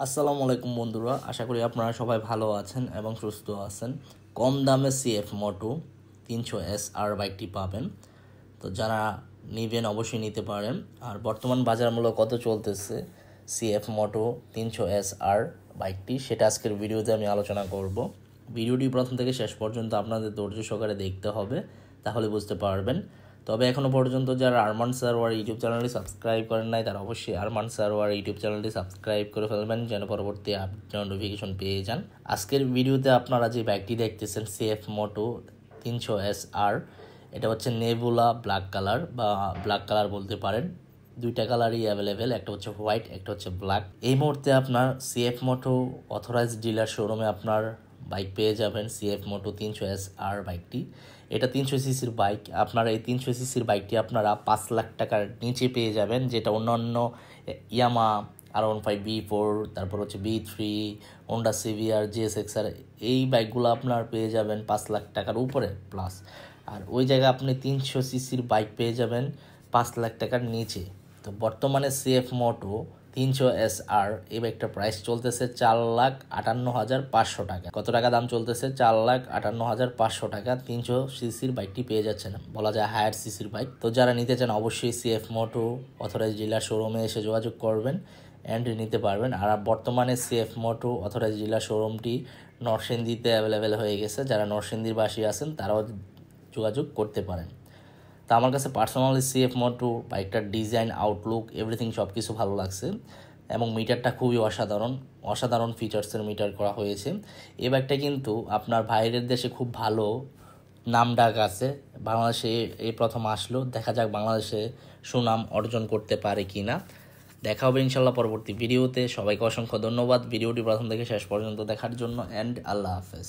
আসসালামু আলাইকুম বন্ধুরা, আশা করি আপনারা সবাই ভালো আছেন এবং সুস্থ আছেন। কম দামে সিএফ মোটো 300SR বাইকটি পাবেন। তো যারা নেবেন অবশ্যই নিতে পারেন। আর বর্তমান বাজার মূল্য কত চলতেছে সিএফ মোটো 300SR বাইকটি, সেটা আজকের ভিডিওতে আমি আলোচনা করব। ভিডিওটি প্রথম থেকে শেষ পর্যন্ত আপনাদের ধৈর্য সহকারে দেখতে হবে, তাহলে বুঝতে পারবেন। তবে এখনও পর্যন্ত যারা আরমান সারোয়ার ইউটিউব চ্যানেলটি সাবস্ক্রাইব করেন নাই, তারা অবশ্যই আরমান সারোয়ার ইউটিউব চ্যানেলটি সাবস্ক্রাইব করে ফেলবেন, যেন পরবর্তী নোটিফিকেশন পেয়ে যান। আজকের ভিডিওতে আপনারা যে বাইকটি দেখতেছেন সিএফ মোটো 300SR, এটা হচ্ছে নেবুলা ব্ল্যাক কালার বা ব্ল্যাক কালার বলতে পারেন। দুইটা কালারই অ্যাভেলেবেল, একটা হচ্ছে হোয়াইট, একটা হচ্ছে ব্ল্যাক। এই মুহূর্তে আপনার সিএফ মোটো অথরাইজড ডিলার শোরুমে আপনার বাইক পেয়ে যাবেন সিএফ মোটো 300SR বাইকটি। এটা 300 সিসির বাইক। আপনারা এই 300 সিসির বাইকটি আপনারা 5 লাখ টাকার নিচে পেয়ে যাবেন, যেটা অন্যান্য ইয়ামা R15B4, তারপর হচ্ছে B3, হোন্ডা সিভিআর, GSXR, এই বাইকগুলো আপনার পেয়ে যাবেন 5 লাখ টাকার উপরে প্লাস। আর ওই জায়গায় আপনি 300 সিসির বাইক পেয়ে যাবেন 5 লাখ টাকার নিচে। তো বর্তমানে সিএফ মোটো 300SR এই বাইকটার প্রাইস চলতেছে 4,58,500 টাকা। কত টাকা দাম চলতেছে? 4,58,500 টাকা 300 সিসির বাইকটি পেয়ে যাচ্ছেন, বলা যায় হায়ার সিসির বাইক। তো যারা নিতে চান অবশ্যই সিএফ মোটো অথরাইজ ডিলার শোরুমে এসে যোগাযোগ করবেন অ্যান্ড নিতে পারবেন। আর বর্তমানে সিএফ মোটো অথরাইজ ডিলার শোরুমটি নরসিংদীতে অ্যাভেলেবেল হয়ে গেছে। যারা নরসিংদীর বাসী আছেন তারাও যোগাযোগ করতে পারেন। তা আমার কাছে পার্সোনালি সিএফ মোটো বাইকটার ডিজাইন, আউটলুক, এভরিথিং সব কিছু ভালো লাগছে এবং মিটারটা খুবই অসাধারণ ফিচার্সের মিটার করা হয়েছে। এই বাইকটা কিন্তু আপনার বাইরের দেশে খুব ভালো নাম ডাক আছে। বাংলাদেশে এই প্রথম আসলো, দেখা যাক বাংলাদেশে সুনাম অর্জন করতে পারে কি না। দেখা হবে ইনশাল্লাহ পরবর্তী ভিডিওতে। সবাইকে অসংখ্য ধন্যবাদ ভিডিওটি প্রথম থেকে শেষ পর্যন্ত দেখার জন্য, অ্যান্ড আল্লাহ হাফেজ।